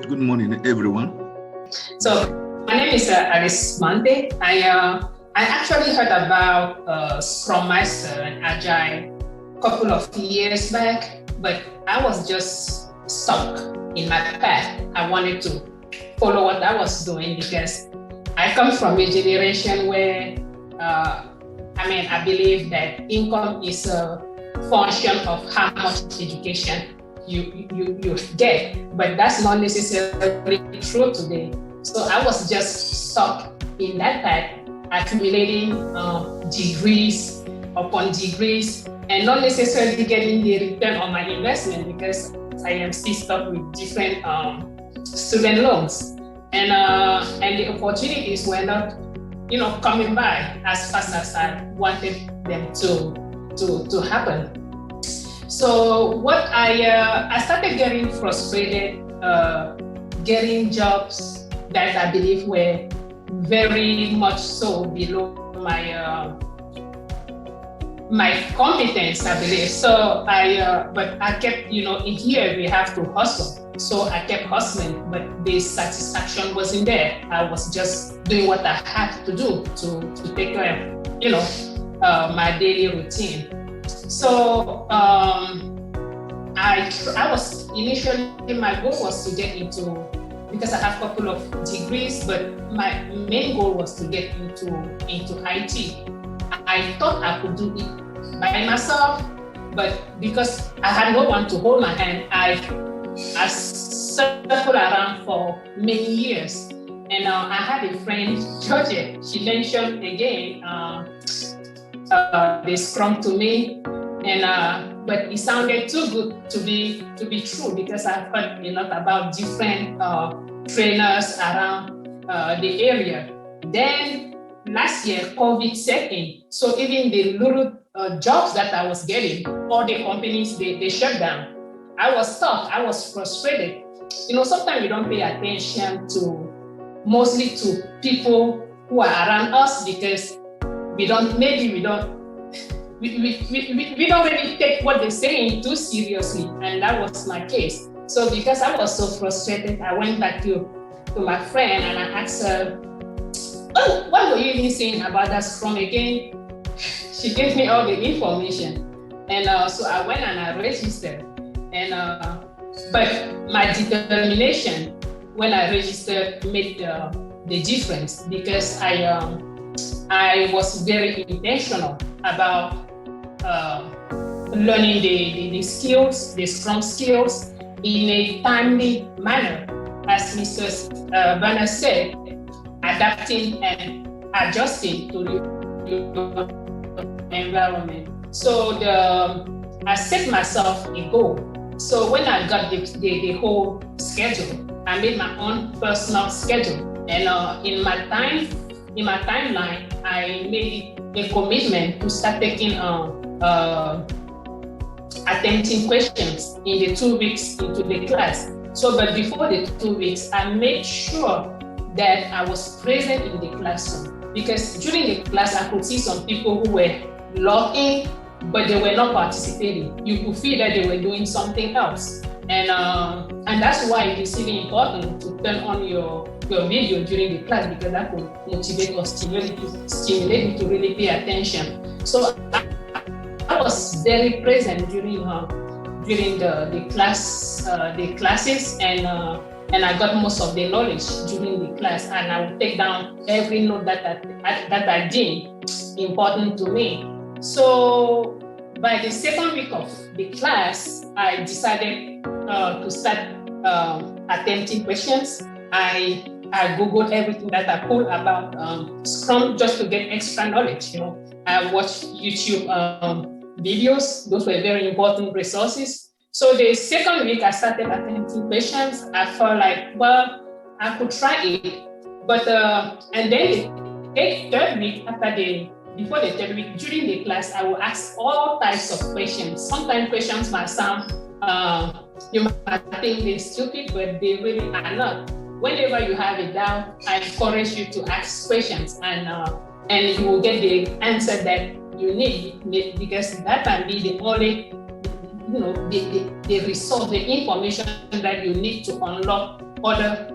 Good morning, everyone. So my name is Alice Monte. I actually heard about Scrum Master and Agile a couple of years back, but I was just stuck in my path. I wanted to follow what I was doing because I come from a generation where, I believe that income is a function of how much education you get, but that's not necessarily true today. So I was just stuck in that path, accumulating degrees upon degrees, and not necessarily getting the return on my investment because I am still stuck with different student loans, and the opportunities were not, coming by as fast as I wanted them to happen. So what I started getting frustrated, getting jobs that I believe were very much so below my competence, I believe. So but I kept, in here we have to hustle. So I kept hustling, but the satisfaction wasn't there. I was just doing what I had to do to take care of, my daily routine. So I was initially, my goal was to get into, because I have a couple of degrees, but my main goal was to get into IT. I thought I could do it by myself, but because I had no one to hold my hand, I circled around for many years. And I had a friend, Georgia. She mentioned again the Scrum to me, and but it sounded too good to be true because I've heard a lot about different trainers around the area. Then last year, COVID set in, so even the little jobs that I was getting, all the companies they shut down. I was stuck. I was frustrated. Sometimes we don't pay attention mostly to people who are around us because we don't really take what they're saying too seriously, and that was my case. So because I was so frustrated, I went back to my friend and I asked her, "Oh, what were you even saying about that Scrum again?" She gave me all the information, and so I went and I registered. And but my determination when I registered made the difference because I was very intentional about learning the skills, the Scrum skills, in a timely manner. As Mr. Banner said, adapting and adjusting to the environment. So I set myself a goal. So when I got the whole schedule, I made my own personal schedule. And in my timeline, I made a commitment to start taking attempting questions in the 2 weeks into the class. So, but before the 2 weeks, I made sure that I was present in the classroom because during the class, I could see some people who were logged in, but they were not participating. You could feel that they were doing something else. And that's why it is really important to turn on your video during the class because that could motivate or stimulate you to really pay attention. So I was very present during the classes, and I got most of the knowledge during the class, and I would take down every note that I deemed important to me. So by the second week of the class, I decided to start attempting questions. I Googled everything that I could about Scrum just to get extra knowledge. I watched YouTube videos. Those were very important resources. So the second week I started attempting questions. I felt like, well, I could try it. But and then the third week before the third week, during the class, I will ask all types of questions. Sometimes questions might sound, you might think they're stupid, but they really are not. Whenever you have a doubt, I encourage you to ask questions, and you will get the answer that you need, because that can be the only, the resource, the information that you need to unlock other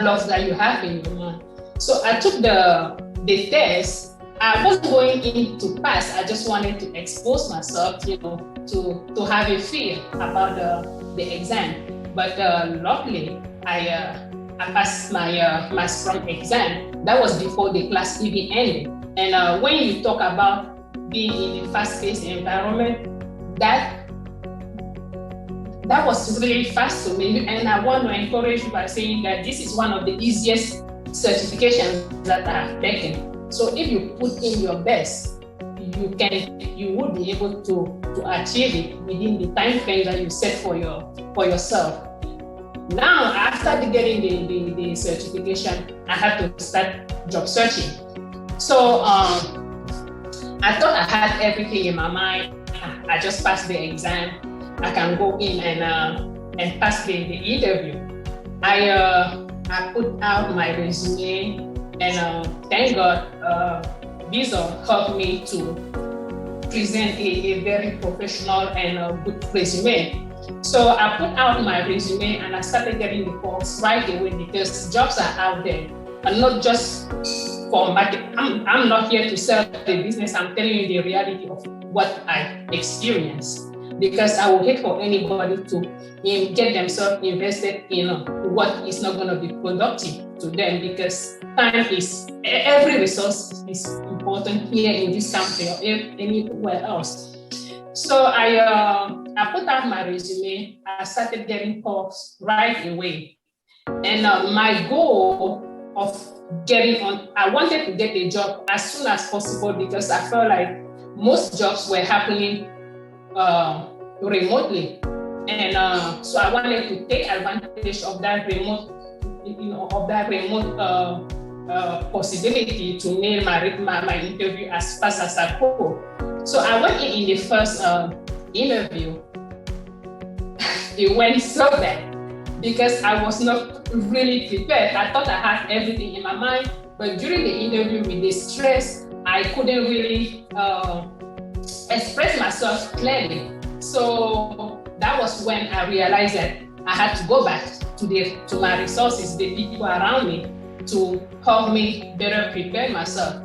blocks that you have in your mind. So I took the test. I wasn't going in to pass. I just wanted to expose myself, to have a feel about the exam. But luckily, I passed my Scrum exam. That was before the class even ended. And when you talk about being in a fast-paced environment, that was really fast to me. And I want to encourage you by saying that this is one of the easiest certifications that I have taken. So if you put in your best, you would be able to achieve it within the time frame that you set for yourself. Now, after getting the certification, I have to start job searching. So I thought I had everything in my mind. I just passed the exam. I can go in and pass the interview. I put out my resume, and thank God, Visa helped me to present a very professional and good resume. So I put out my resume and I started getting the calls right away because jobs are out there, and not just for market. I'm not here to sell the business. I'm telling you the reality of what I experienced, because I would hate for anybody to get themselves invested in what is not going to be productive to them, because time is, every resource is important here in this country or anywhere else. So I put out my resume. I started getting calls right away. And my goal of getting on, I wanted to get a job as soon as possible because I felt like most jobs were happening remotely. And so I wanted to take advantage of that remote, possibility to nail my interview as fast as I could. So I went in the first interview. It went so bad because I was not really prepared. I thought I had everything in my mind, but during the interview with the stress, I couldn't really express myself clearly. So that was when I realized that I had to go back to my resources, the people around me, to help me better prepare myself.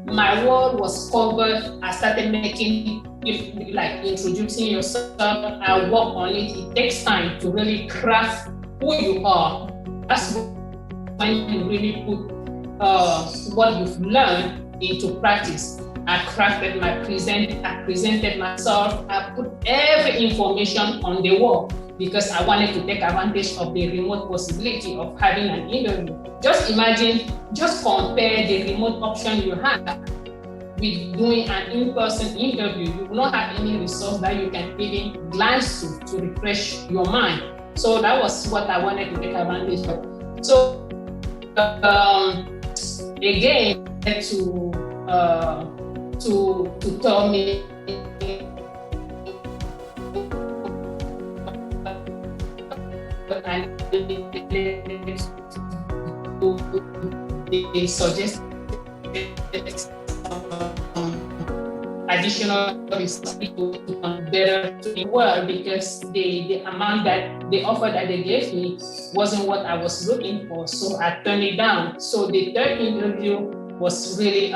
My world was covered. I started making, like introducing yourself. I work on it. It takes time to really craft who you are. That's when you really put what you've learned into practice. I crafted I presented myself. I put every information on the wall because I wanted to take advantage of the remote possibility of having an interview. Just imagine, just compare the remote option you have with doing an in-person interview. You will not have any resource that you can even glance to refresh your mind. So that was what I wanted to take advantage of. So again, to tell me and they suggest additional resources to better to work because the amount that the offer that they gave me wasn't what I was looking for, so I turned it down. So the third interview was really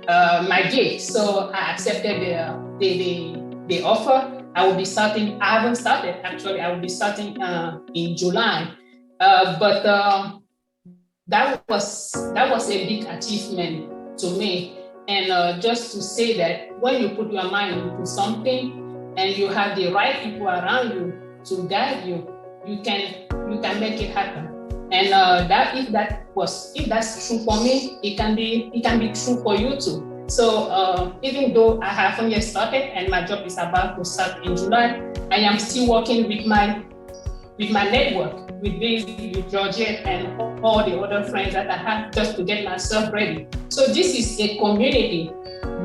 my gig, so I accepted the offer. I will be starting. I haven't started actually. I will be starting in July, but that was a big achievement to me. And just to say that when you put your mind into something and you have the right people around you to guide you, you can make it happen. And if that's true for me, it can be true for you too. So even though I haven't yet started and my job is about to start in July, I am still working with my network, with Daisy, with Georgette, and all the other friends that I have just to get myself ready. So this is a community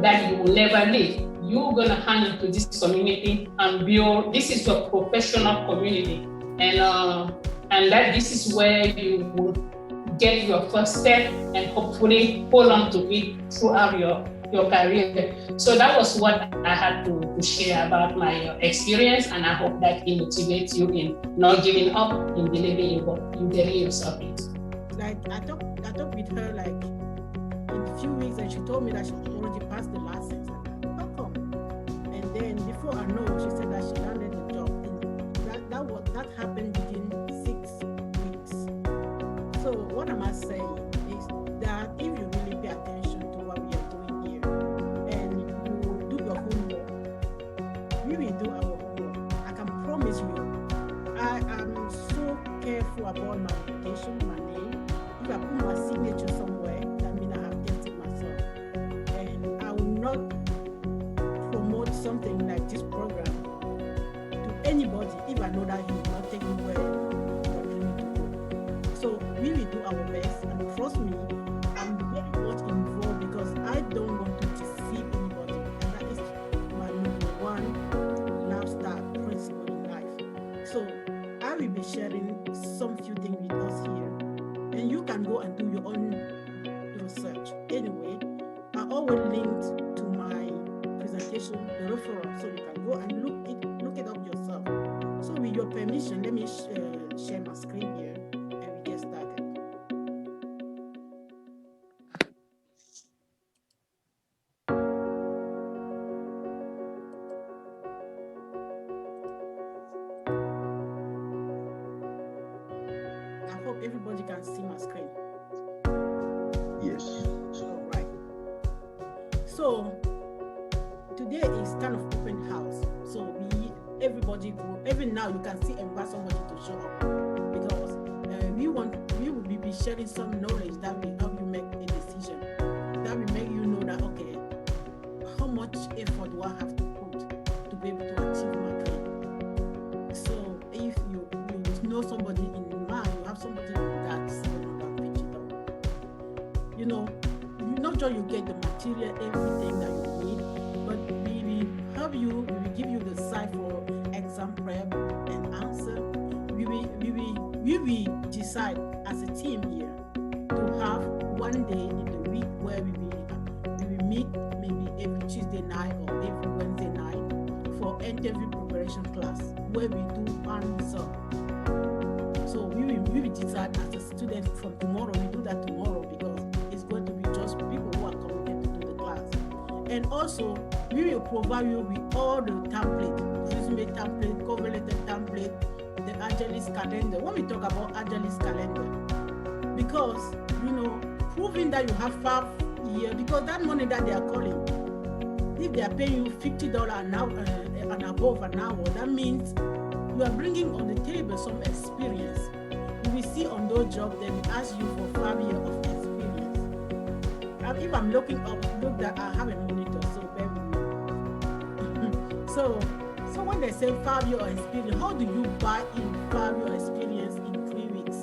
that you will never leave. You're gonna hang into this community and build. This is your professional community, and that this is where you will get your first step and hopefully hold on to it throughout your career. So that was what I had to share about my experience, and I hope that it motivates you in not giving up, in believing in getting yourself into. Like I talked with her like in a few weeks, and she told me that she already passed the license. How come? And then before I know, she said that she landed the job. And that happened within 6 weeks. So what am I saying is that if you really pay attention to what we are doing here, and you do your homework, we will do our homework. I can promise you, I am so careful about my reputation, my name. If I put my signature somewhere, that means I have tested myself. And I will not promote something like this program to anybody if I know that he will not take me where he wants me to go. So we will do our best, and trust me, I'm very much involved because I don't want to deceive anybody, and that is my number one lifestyle principle in life. So I will be sharing some few things with us here, and you can go and do your own research. Anyway, I always linked to my presentation the referral, so you can go and look it up yourself. So with your permission, let me share my screen here, and we get started. I hope everybody can see my screen. Yes. All right. So today is kind of open house. So everybody go. Even now you can see invite somebody to show up, because we will be sharing some knowledge that will help you make a decision. That will make you know that, okay, how much effort do I have to put to be able to achieve my dream? So if you know somebody in mind, you have somebody that's pitch it up. You know, not just you get the material, everything that you need, but we will help you. We will give you the site for exam prep and answer. We will decide as a team here to have one day in the week where we will meet, maybe every Tuesday night or every Wednesday night for interview preparation class where we do answer. So we will decide as a student from tomorrow. We do that tomorrow because it's going to be just people who are committed to do the class. And also, we will provide you with all the template, resume template, cover letter template, the Agilist calendar. When we talk about Agilist calendar, because, proving that you have 5 years, because that money that they are calling, if they are paying you $50 an hour and above an hour, that means you are bringing on the table some experience. We will see on those jobs, they will ask you for 5 years of experience. And if I'm looking up, look that I have a monitor, so bear with me. So when they say 5 years of experience, how do you buy in 5 years experience in 3 weeks?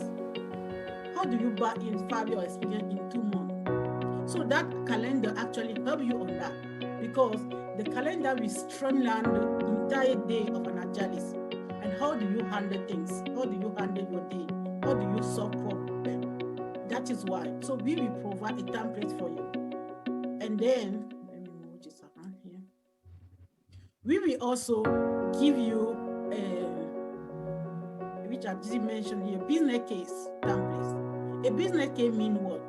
How do you buy in 5 years experience in 2 months? So that calendar actually help you on that, because the calendar will streamline the entire day of an agilist. And how do you handle things? How do you handle your day? How do you solve problems? That is why. So we will provide a template for you. And then, let me move this around here. We will also give you, which I didn't mention here, business case templates. A business case means what?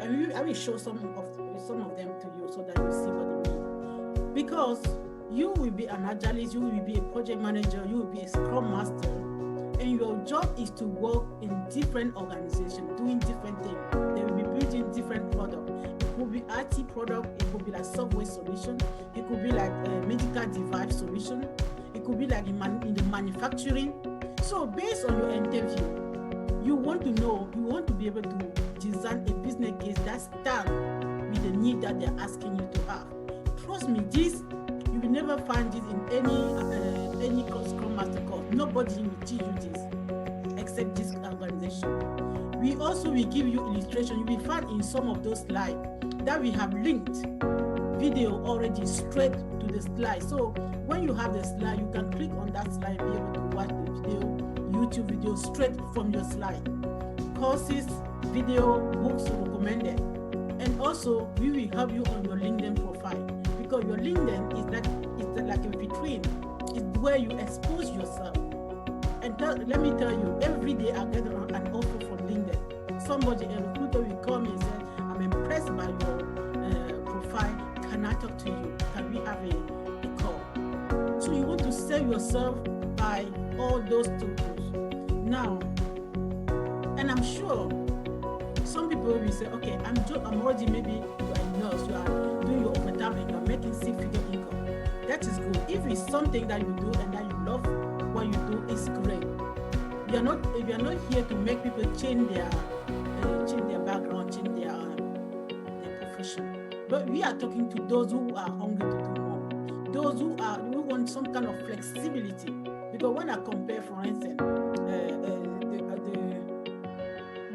And I will show some of them to you so that you see what they mean. Because you will be an agilist, you will be a project manager, you will be a scrum master, and your job is to work in different organizations, doing different things. They will be building different products. It could be IT product, it could be like software solution, it could be like a medical device solution, it could be like in the manufacturing. So based on your interview, you want to be able to design a business case that starts with the need that they're asking you to have. Trust me, you will never find this in any Scrum Master course. Nobody will teach you this except this organization. We also will give you illustration. You will find in some of those slides that we have linked video already straight to the slide. So when you have the slide, you can click on that slide and be able to watch the video, YouTube video straight from your slide. Courses, video, books recommended. And also, we will help you on your LinkedIn profile, because your LinkedIn is like a vitrine. It's where you expose yourself. And let me tell you, every day I get an offer from LinkedIn. Somebody, a recruiter, will call me and say, I'm impressed by your profile. Can I talk to you? Can we have a call? So you want to sell yourself by all those tools. Now, and I'm sure some people will say, okay, I'm already, maybe you are a nurse, you are doing your overtime and you're making six-figure income. That is good. If it's something that you do and that you love what you do, it's great. You're not here to make people change their background, change their profession. But we are talking to those who are hungry to do more, those who want some kind of flexibility. Because when I compare, for instance,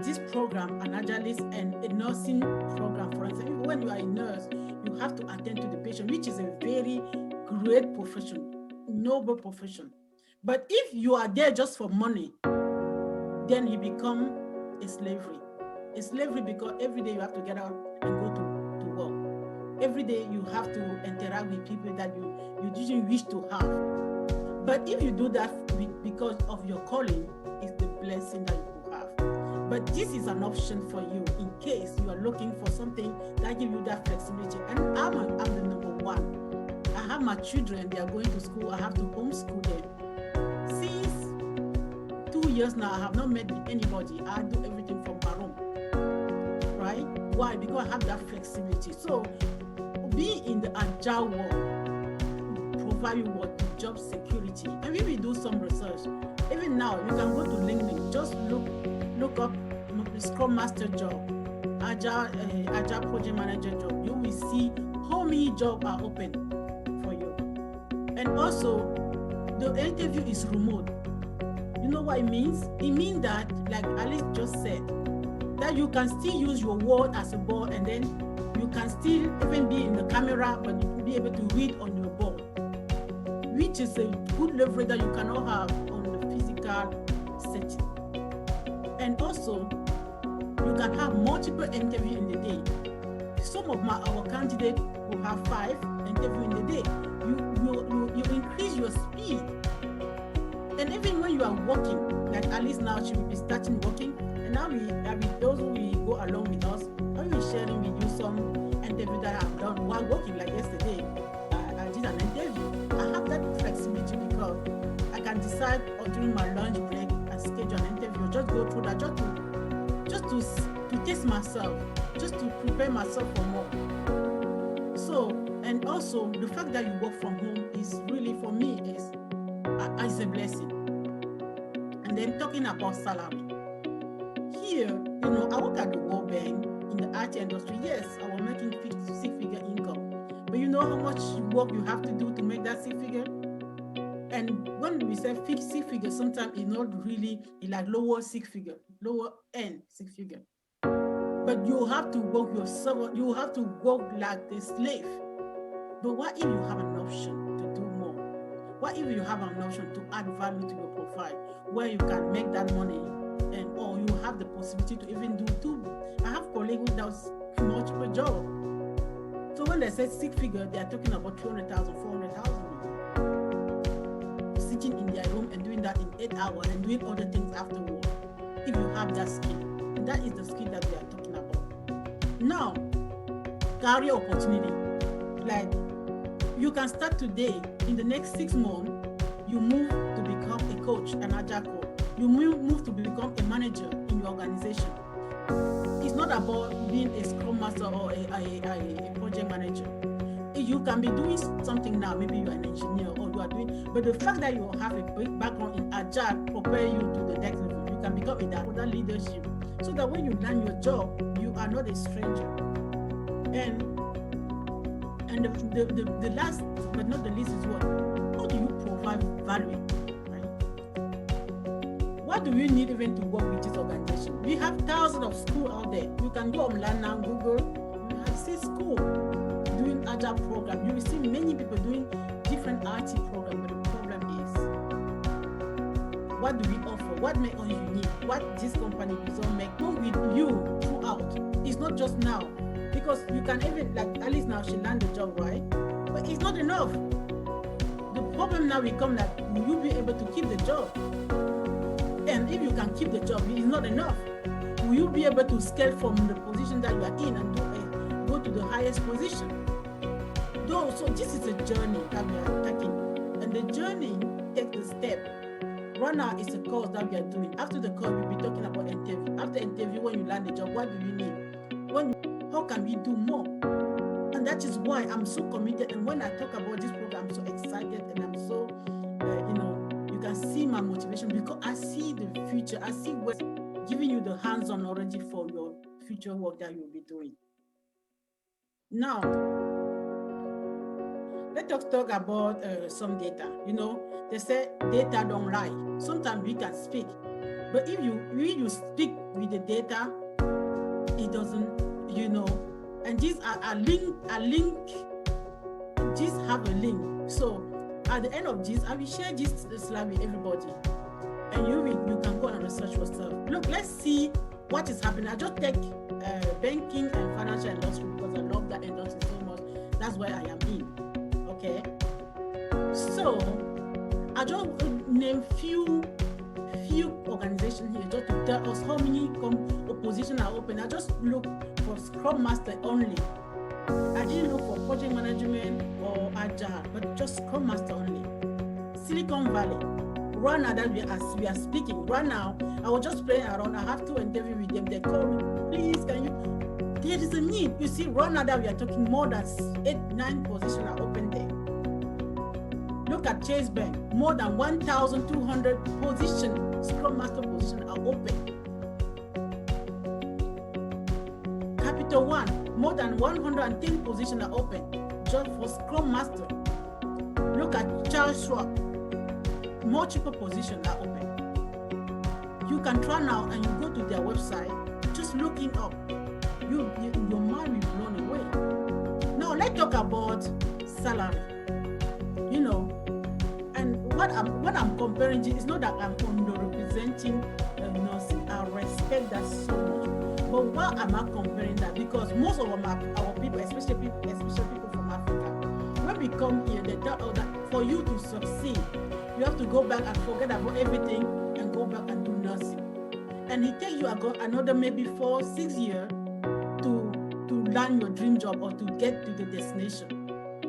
this program, an Agilist, and a nursing program, for instance, when you are a nurse, you have to attend to the patient, which is a very great profession, noble profession. But if you are there just for money, then you become a slavery. A slavery because every day you have to get out and go to work. Every day you have to interact with people that you didn't wish to have. But if you do that because of your calling, it's the blessing that you will have. But this is an option for you in case you are looking for something that gives you that flexibility. And I'm the number one. I have my children, they are going to school, I have to homeschool them. Since 2 years now, I have not met with anybody. I do everything from my room, right? Why? Because I have that flexibility. So being in the agile world provide you what? Job security. And we will do some research. Even now, you can go to LinkedIn, just look up Scrum Master job, Agile Project Manager job. You will see how many jobs are open for you. And also, the interview is remote. You know what it means? It means that, like Alice just said, that you can still use your word as a board, and then you can still even be in the camera, but you will be able to read on your board, which is a good leverage that you cannot have on the physical setting. And also, you can have multiple interviews in the day. Some of our candidates will have 5 interviews in the day. You increase your speed. And even when you are working, like Alice now, she will be starting working, and now those who will go along with us, I will be sharing with you some interview that I've done while working. Like yesterday, I did an interview. I have that flexibility because I can decide during my lunch break and schedule an interview. Just go through that, just to test myself, just to prepare myself for more. So, and also the fact that you work from home is really, for me, is a blessing. And then talking about salary. Here, I work at the World Bank in the IT industry. Yes, I was making six-figure income. But you know how much work you have to do to make that six-figure? And when we say six-figure, sometimes it's not really like lower six-figure, lower end six-figure. But you have to work yourself, you have to work like a slave. But what if you have an option to do more? What if you have an option to add value to your profile, where you can make that money, or you have the possibility to even do 2? I have colleagues who does multiple jobs. So when they say six-figure, they are talking about 200,000, 400,000. Sitting in their room and doing that in 8 hours and doing other things afterward. If you have that skill, and that is the skill that we are talking about. Now, career opportunity. Like, you can start today. In the next 6 months, you move to become a coach, an agile coach. You move to become a manager in your organization. It's not about being a scrum master or a project manager. You can be doing something now. Maybe you are an engineer or you are doing, but the fact that you have a big background in agile prepare you to the next level. You can become in that leadership, so that when you land your job, you are not a stranger. And the last but not the least is what? How do you provide value? What do we need even to work with this organization? We have thousands of schools out there. You can go online now, Google. You have see school doing agile program. You will see many people doing different IT programs. But the problem is, what do we offer? What makes us unique? What this company does not make? What with you throughout? It's not just now. because you can even, like Alice now, she landed the job, right? But it's not enough. The problem now will come that will you be able to keep the job? And if you can keep the job, it's not enough. Will you be able to scale from the position that you are in and go to the highest position? Though, so this is a journey that we are taking, and the journey takes the step. Right now, it's a course that we are doing. After the course, we'll be talking about interview. After interview, when you land the job, what do you need? How can we do more? And that is why I'm so committed. And when I talk about this program, I'm so excited, and I'm so, you can see my motivation because I see the future. I see what's giving you the hands-on already for your future work that you'll be doing. Now, let us talk about some data. They say data don't lie. Sometimes we can speak, but if you speak with the data, it doesn't, and these are link, these have a link. So at the end of this, I will share this slide with everybody, and you can go and research yourself. Look, let's see what is happening. I just take banking and financial industry because I love that industry so much. That's where I am in. Okay, so I just name few organizations here just to tell us how many positions are open. I just look for Scrum Master only. I didn't look for project management or Agile, but just Scrum Master only. Silicon Valley. Right now that we are speaking, right now, I was just playing around. I have to interview with them. They call me, please, can you? There is a need. You see, right now that we are talking, more than 8-9 positions are open there. Look at Chase Bank, more than 1,200 positions, Scrum Master positions are open. Capital One, more than 110 positions are open just for Scrum Master. Look at Charles Schwab, multiple positions are open. You can try now and you go to their website, just looking up, your mind will be blown away. Now let's talk about salary. And what I'm comparing to, it's not that I'm underrepresenting nursing. I respect that so much. But why am I comparing that? Because most of our people, especially people from Africa, when we come here, they tell us that for you to succeed, you have to go back and forget about everything and go back and do nursing. And it takes you another maybe 4-6 years to land your dream job or to get to the destination.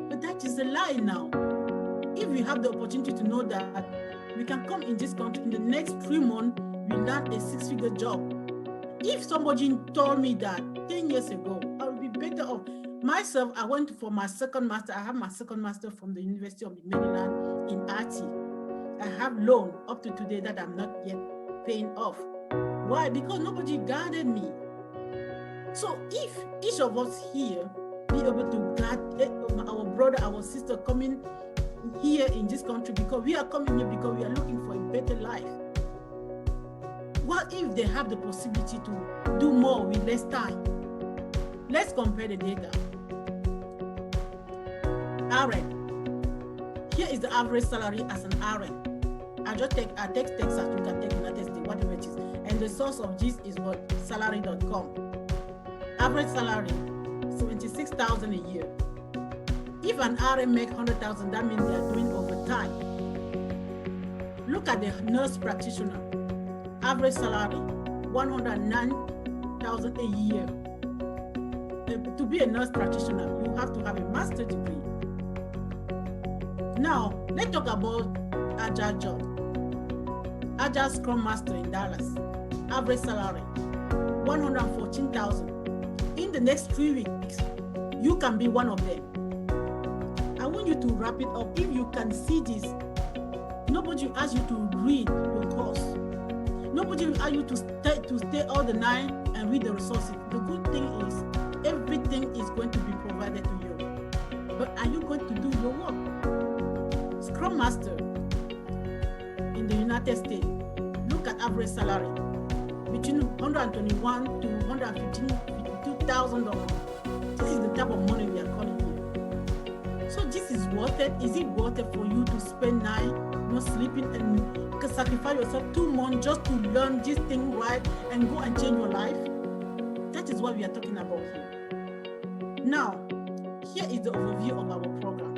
But that is a lie now. If we have the opportunity to know that we can come in this country in the next 3 months, we land a 6-figure job. If somebody told me that 10 years ago, I would be better off. Myself, I went for my second master. I have my second master from the University of Maryland in RT. I have loan up to today that I'm not yet paying off. Why? Because nobody guided me. So if each of us here be able to guide our brother, our sister coming here in this country, because we are coming here because we are looking for a better life. What if they have the possibility to do more with less time? Let's compare the data. RN. Here is the average salary as an RN. I take Texas, you can take United States, whatever it is. And the source of this is what? Salary.com. Average salary, $76,000 a year. If an RN makes $100,000, that means they are doing overtime. Look at the nurse practitioner. Average salary, $109,000 a year. To be a nurse practitioner, you have to have a master's degree. Now, let's talk about Agile job. Agile Scrum Master in Dallas. Average salary, $114,000. In the next 3 weeks, you can be one of them. I want you to wrap it up. If you can see this, nobody will ask you to read your course. Nobody will ask you to stay all the night and read the resources. The good thing is, everything is going to be provided to you. But are you going to do your work? Scrum Master in the United States, look at average salary between $121,000 to $152,000. This is the type of money we are calling here. So this is worth it. Is it worth it for you to spend night not sleeping and sacrifice yourself 2 months just to learn this thing right and go and change your life? That is what we are talking about here. Now, here is the overview of our program.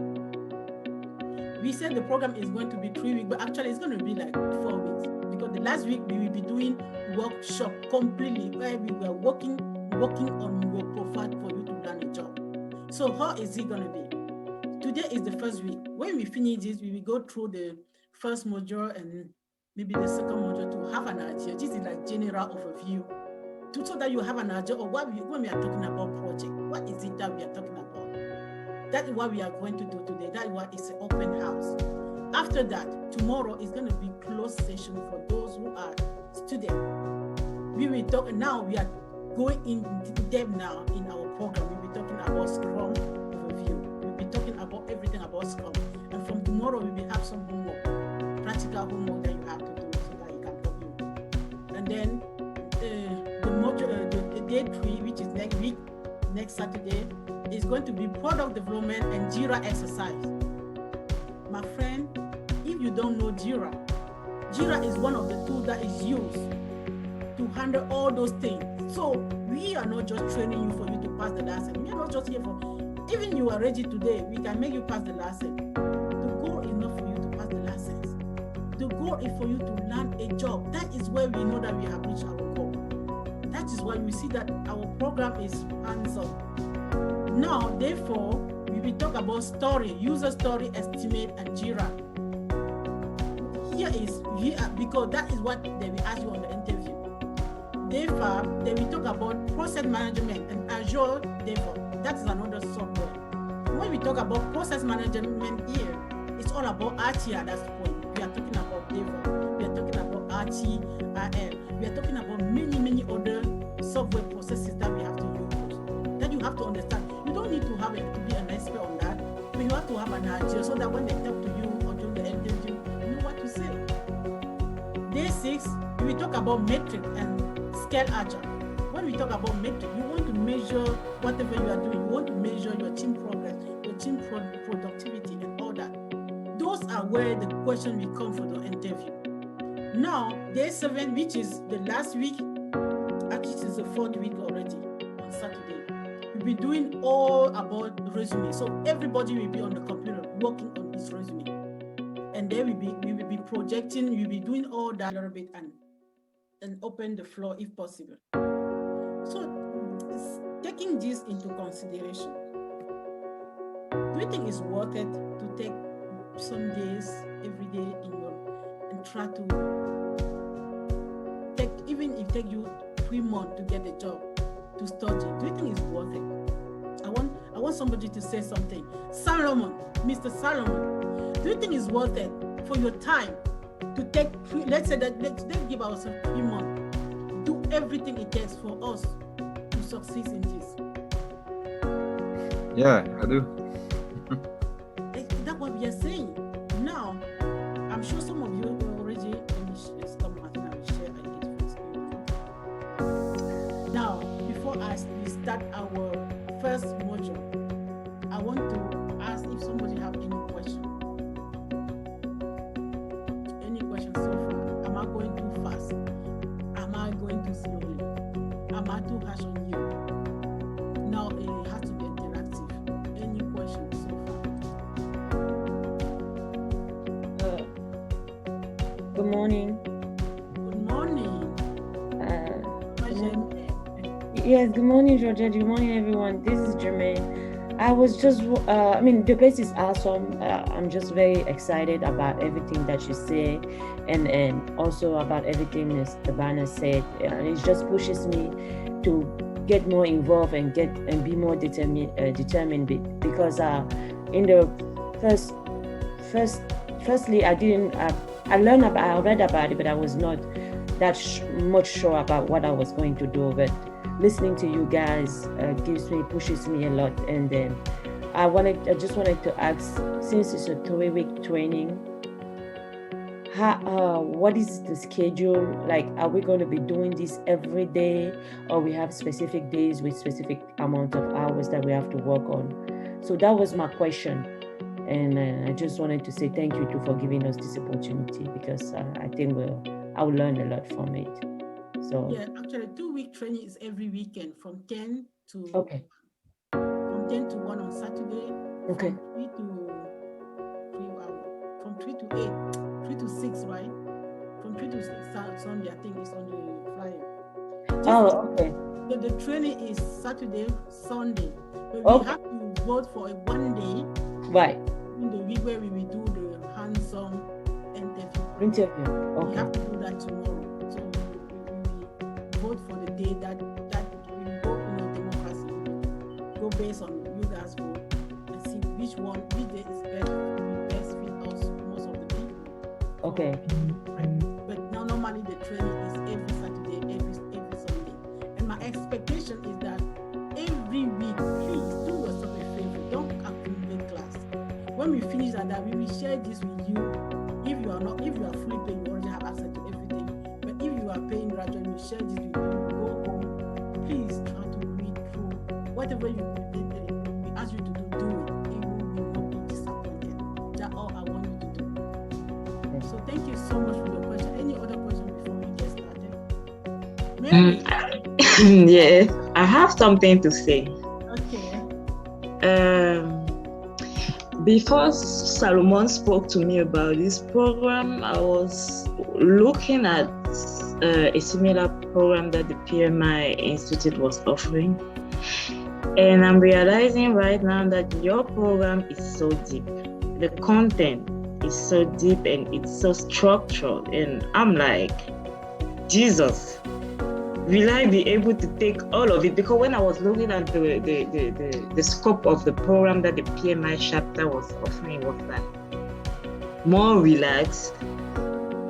We said the program is going to be 3 weeks, but actually it's going to be like 4 weeks, because the last week we will be doing workshop completely where we were working on your profile for you to learn a job. So how is it going to be? Today is the first week. When we finish this, we will go through the first module and maybe the second module to have an idea. This is like general overview, so that you have an idea of when we are talking about project, what is it that we are talking about? That is what we are going to do today. That is what is an open house. After that, tomorrow is going to be closed session for those who are students. We will talk now. We are going in depth now in our program. We'll be talking about Scrum overview. We'll be talking about everything about Scrum. And from tomorrow, we will have some homework, practical homework that you have to do so that you can help you. And then the module, the day 3, which is next week, next Saturday, is going to be product development and Jira exercise. My friend, if you don't know Jira is one of the tools that is used to handle all those things. So we are not just training you for you to pass the lesson. We are not just here for, even you are ready today, we can make you pass the lesson. The goal is not for you to pass the lessons. The goal is for you to learn a job. That is where we know that we have reached our goal. That is why we see that our program is hands-on. Now, therefore, we will talk about story, user story, estimate, and Jira. Here is, because that is what they will ask you on the interview. Therefore, they will talk about process management and Azure DevOps. That is another software. When we talk about process management here, it's all about RT at that point. We are talking about DevOps. We are talking about RT, we are talking about many other software processes that we have to use. That you have to understand. You don't need to have to be an expert on that, but you have to have an idea so that when they talk to you or during the interview, you know what to say. Day 6, we will talk about metric and scale agile. When we talk about metric, you want to measure whatever you are doing. You want to measure your team progress, your team productivity, and all that. Those are where the question will come for the interview. Now, day 7, which is the last week, actually it's the 4th week already on Saturday. We'll be doing all about resume. So everybody will be on the computer working on his resume. And then we will be projecting, we'll be doing all that a little bit and open the floor if possible. So taking this into consideration, do you think it's worth it to take some days every day and try to take, even if it takes you 3 months to get a job, to study? Do you think it's worth it? I want somebody to say something. Solomon, Mr. Solomon, do you think it's worth it for your time to take, let's give ourselves 3 months, do everything it takes for us to succeed in this? Yeah, I do. That's what we are saying. Now, I'm sure some of you already, now, before we start our first module, I want to ask if somebody have any question. Any questions so far? Am I going too fast? Am I going too slowly? Am I too harsh on you? Now it has to be interactive. Any questions so far? Good morning. Good morning. Yes, good morning, Georgette. Good morning, everyone. This is Jermaine. I was just, the place is awesome. I'm just very excited about everything that you say, and also about everything Stabana said. It just pushes me to get more involved and be more determined because in the firstly, I read about it, but I was not that much sure about what I was going to do. But listening to you guys pushes me a lot. And then I just wanted to ask, since it's a 3-week training, what is the schedule? Like, are we going to be doing this every day, or we have specific days with specific amount of hours that we have to work on? So that was my question. And I just wanted to say thank you for giving us this opportunity, because I think I will learn a lot from it. So yeah, actually 2-week training is every weekend from 10 to okay. from 10 to 1 on Saturday. Okay. From 3 to 8, 3 to 6, right? From 3 to 6 Sunday, I think it's on the flyer. Oh, okay. The training is Saturday, Sunday. But Okay. we have to vote for a 1 day Right. in the week where we will do the hands-on interview. Interview. We Okay. have to do that tomorrow. So we vote for the day that we go, democracy. We go based on you guys vote and see which day is best fit us, most of the people. Okay. But now normally the training is every Saturday, every Sunday. And my expectation is that every week, please do yourself a favor. Don't accumulate class. When we finish that, we will share this with you. If you are fully paying, you already have access to everything. But if you are paying gradually, we share this with you. Go home. Please try to read through whatever we ask you to do it. You will not be disappointed. That's all I want you to do. Yes. So thank you so much for your question. Any other question before we get started? Mary? Yes, I have something to say. Okay. Before Salomon spoke to me about this program, I was looking at a similar program that the PMI Institute was offering. And I'm realizing right now that your program is so deep. The content is so deep and it's so structured. And I'm like, Jesus, will I be able to take all of it? Because when I was looking at the scope of the program that the PMI chapter was offering, was like more relaxed.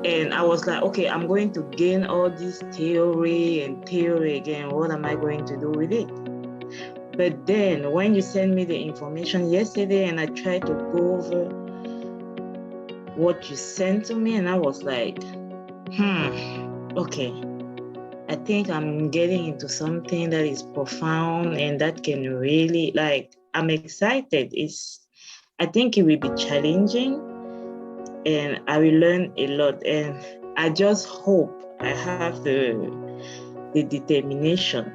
And I was like, okay, I'm going to gain all this theory again. What am I going to do with it? But then when you sent me the information yesterday and I tried to go over what you sent to me, and I was like, okay. I think I'm getting into something that is profound and that can really, I'm excited. I think it will be challenging and I will learn a lot. And I just hope I have the determination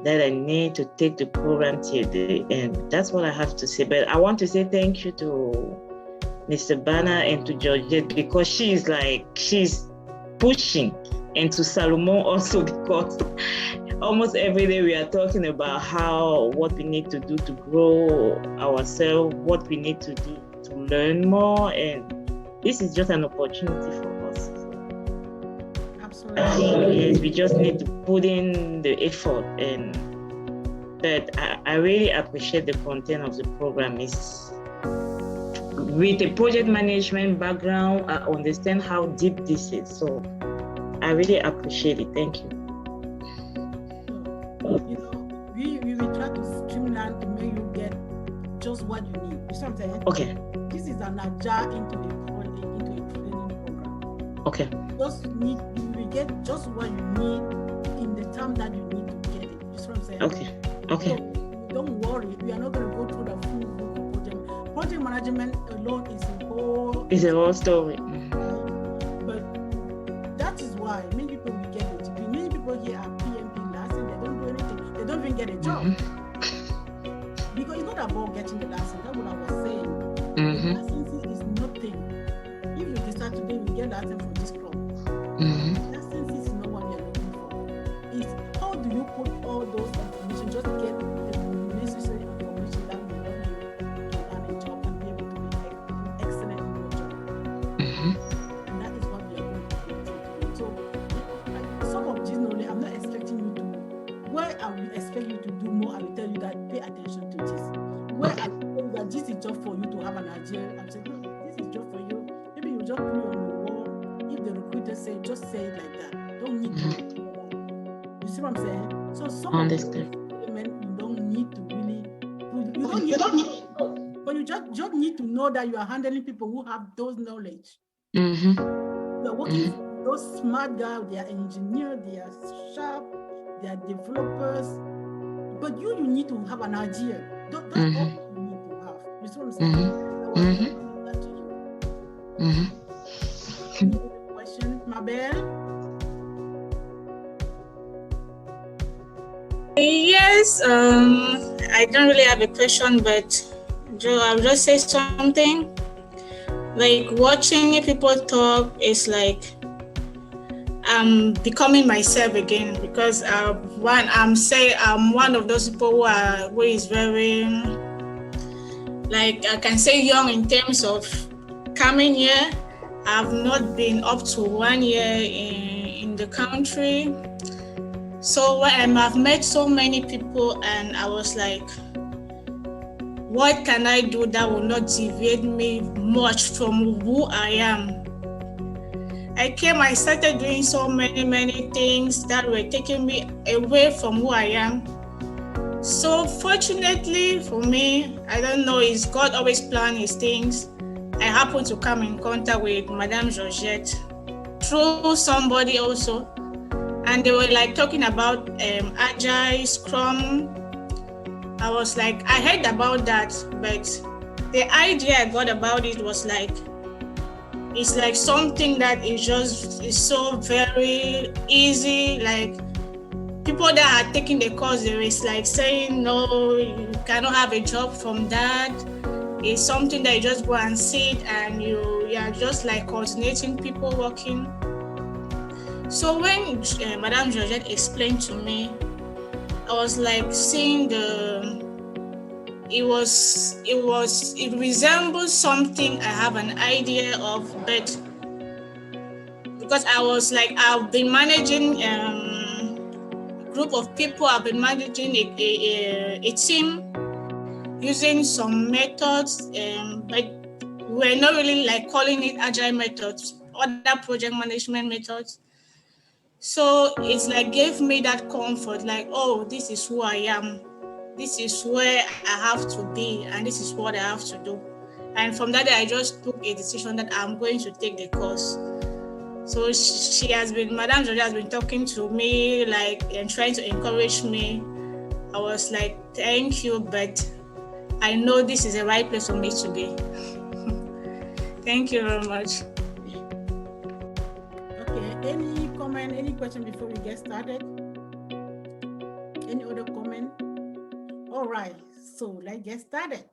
that I need to take the program till the end. That's what I have to say. But I want to say thank you to Mr. Banner and to Georgette, because she's pushing, and to Salomon also, because almost every day we are talking about what we need to do to grow ourselves, what we need to do to learn more, and this is just an opportunity for us. Absolutely. I think yes, we just need to put in the effort, but I really appreciate the content of the program. With a project management background, I understand how deep this is. So I really appreciate it. Thank you. We will try to streamline to make you get just what you need. You see what I'm saying? Okay. This is an agile into a training program. Okay. You will get just what you need in the time that you need to get it. You see what I'm saying? Okay. So don't worry. We are not going to go through the full book of project. Project management alone is a whole story. But that is why many people will get a degree. Many people here are PMP license. They don't do anything. They don't even get a job. Mm-hmm. Because it's not about getting the license. That's what I was saying. Mm-hmm. The license is nothing. If you decide today we get license from this club, Mm-hmm. license is not what we are looking for. It's how do you put all those information just to get the necessary information that will help you to earn a job and be able to be excellent in your job. Mm-hmm. And that is what we are going to do. So some of this knowledge, I'm not expecting you to. Where I will expect you to do more, I will tell you that pay attention to this. Where I will tell you that this is just for you to have an idea, I'm saying, no, this is just for you. Maybe you just put it on the wall. If the recruiter say, just say it like that. Don't need to. You see what I'm saying? So some of these elements you don't need to really. You don't need to, but you just need to know that you are handling people who have those knowledge. Mm-hmm. They're working for those smart guys. They are engineers. They are sharp. They are developers. But you need to have an idea. That's all you need to have. You see what I'm saying? Mm-hmm. That to you. Mm-hmm. Any other question, Mabel? Yes, I don't really have a question, but Joe, I'll just say something. Like watching people talk is like I'm becoming myself again, because I'm one of those people who is very, like, I can say young in terms of coming here. I've not been up to 1 year in the country. So I've met so many people, and I was like, what can I do that will not deviate me much from who I am? I started doing so many things that were taking me away from who I am. So fortunately for me, I don't know, is God always plan his things. I happened to come in contact with Madame Georgette through somebody also. And they were like talking about Agile, Scrum. I was like, I heard about that, but the idea I got about it was like, it's like something that is so very easy. Like people that are taking the course, there is like saying, no, you cannot have a job from that. It's something that you just go and sit and you are just like coordinating people working. So when Madame Georgette explained to me, I was like seeing it resembles something I have an idea of, but because I was like, I've been managing a group of people, I've been managing a team using some methods, but we're not really like calling it agile methods, other project management methods. So it's like gave me that comfort, like, oh, this is who I am. This is where I have to be, and this is what I have to do. And from that day, I just took a decision that I'm going to take the course. So Madame Georgia has been talking to me, like, and trying to encourage me. I was like, thank you, but I know this is the right place for me to be. Thank you very much. Okay, any comment, any question before we get started? Any other comment? All right, so let's get started.